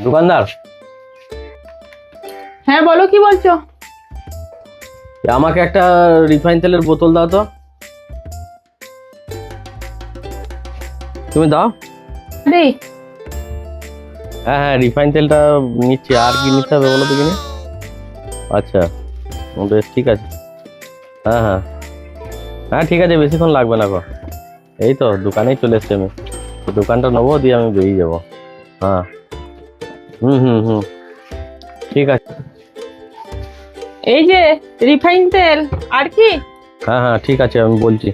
দোকানদার, হ্যাঁ বলো, কি বলছো? আমাকে একটা রিফাইন তেলের বোতল দাও তো। তুমি দাও। রে, হ্যাঁ হ্যাঁ, রিফাইন তেলটা নিচ্ছি। আর কি নিতে হবে বলো তো কিনে। আচ্ছা, বেশ ঠিক আছে। হ্যাঁ হ্যাঁ হ্যাঁ, ঠিক আছে, বেশিক্ষণ লাগবে না গো। এই তো দোকানেই চলে এসছি আমি। দোকানটা নেবো, দিয়ে আমি বেরিয়ে যাবো। হ্যাঁ, হুম হুম হুম, ঠিক আছে। এই যে রিফাইন তেল, আর কি? হ্যাঁ হ্যাঁ, ঠিক আছে, আমি বলছি।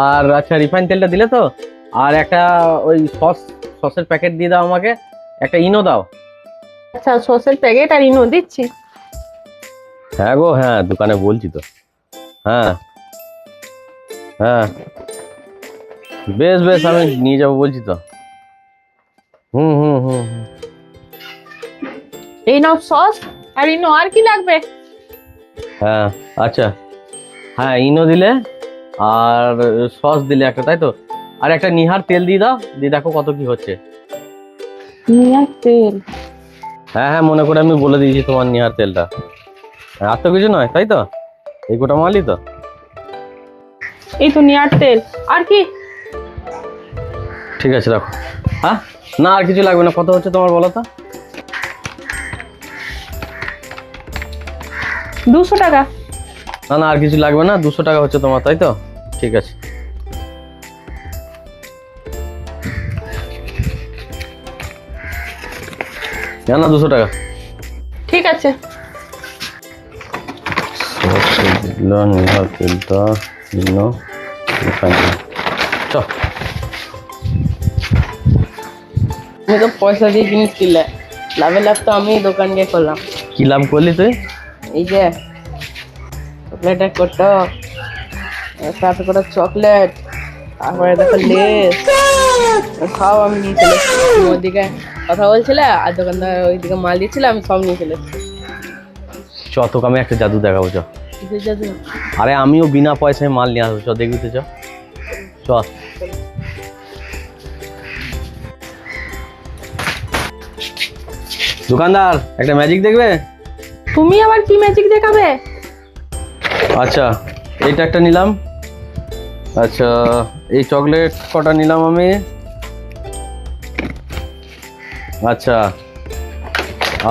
আর আচ্ছা, রিফাইন তেলটা দিলে তো। আর একটা ওই সসের প্যাকেট দিয়ে দাও আমাকে। একটা ইনো দাও। আচ্ছা, সসের প্যাকেট আর ইনো দিচ্ছি। হ্যাঁ গো, হ্যাঁ, দোকানে বলছি তো। হ্যাঁ হ্যাঁ, বেশ বেশ, আমি নিয়ে যাবো বলছি তো। হুম হুম হুম হুম। এই নাও সস আর ইনো, আর কি লাগবে? হ্যাঁ আচ্ছা, হ্যাঁ, ইনো দিলে আর সস দিলে একটা, তাই তো। আর একটা নিহার তেল দিয়ে দাও, দিয়ে দেখো কত কি হচ্ছে। নিয়ার তেল? হ্যাঁ হ্যাঁ, মনে করে আমি বলে দিয়েছি তোমার নিহার তেলটা। আর তো কিছু নয়, তাই তো। এই গোটা মালই তো। এই তো নিয়ার তেল, আর কি? ঠিক আছে, রাখো। হ্যাঁ, না আর কিছু লাগবে না। কত হচ্ছে তোমার বলো তো। 200 টাকা। না না, আর কিছু লাগবে না। 200 টাকা হচ্ছে তোমার, তাই তো। ঠিক আছে। না না, 200 টাকা। ঠিক আছে। নিহার তেলটা নিল। চ। তুমি তো পয়সা দিয়ে জিনিস কিনলে, লাভের লাভ তো আমি দোকান গিয়ে করলাম। কি লাভ করলি তুই? এই যে চকলেটের কোটো, তারপরে করে চকলেট, তারপরে দেখো লেস, সব আমি নিয়ে চলে এসেছি। তুমি ওইদিকে কথা বলছিলে আর দোকানদার ওইদিকে মাল দিচ্ছিল, আমি সব নিয়ে চলে এসেছি। চ, তোকে আমি একটা জাদু দেখাবো, চ। কিসের জাদু? আরে আমিও বিনা পয়সায় মাল নিয়ে আসবো, চ দেখবি তো, চ। চ। দোকানদার, একটা ম্যাজিক দেখবে? তুমি আবার কি ম্যাজিক দেখাবে? আচ্ছা, এইটা একটা নিলাম। আচ্ছা, এই চকলেট কটা নিলাম আমি। আচ্ছা,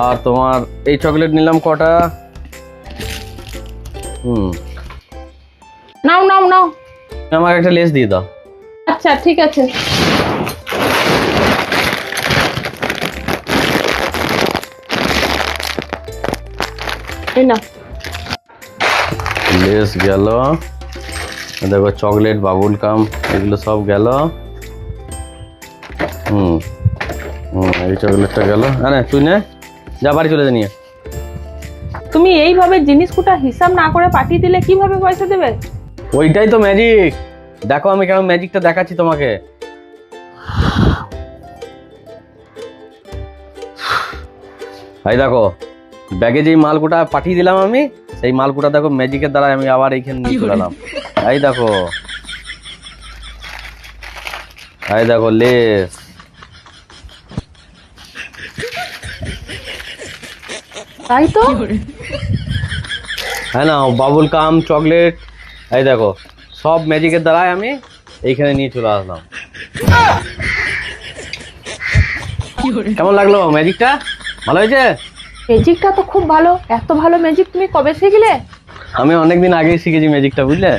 আর তোমার এই চকলেট নিলাম কটা। হুম, নাও নাও নাও। আমাকে একটা লেস দিয়ে দাও। আচ্ছা ঠিক আছে। এই নাও। লেস গেল, দেখো চকলেট, বাবুল কাম, এগুলো সব গেল। হুম হুম, এই চকলেটটা গেল। হ্যাঁ, তুই নে, যা বাড়ি চলে যা নিয়ে। তুমি এইভাবে জিনিসগুলো হিসাব না করে পাঠিয়ে দিলে কিভাবে পয়সা দেবে? ওইটাই তো ম্যাজিক। দেখো আমি কেমন ম্যাজিকটা দেখাচ্ছি তোমাকে। এই দেখো, ব্যাগে যেই মালগুটা পাঠিয়ে দিলাম আমি, সেই মালগুটা দেখো ম্যাজিকের দ্বারা আমি আবার এইখানে নিয়ে চলে এলাম। এই দেখো, এই দেখো লেস। তাই তো। হ্যাঁ না, বাবুল কাম, চকলেট, এই দেখো, সব ম্যাজিকের দ্বারাই আমি এইখানে নিয়ে চলে আসলাম। কেমন লাগলো ম্যাজিকটা? ভালো হয়েছে? ম্যাজিকটা তো খুব ভালো। এত ভালো ম্যাজিক তুমি কবে শিখলে? আমি অনেকদিন আগেই শিখেছি ম্যাজিকটা, বুঝলে।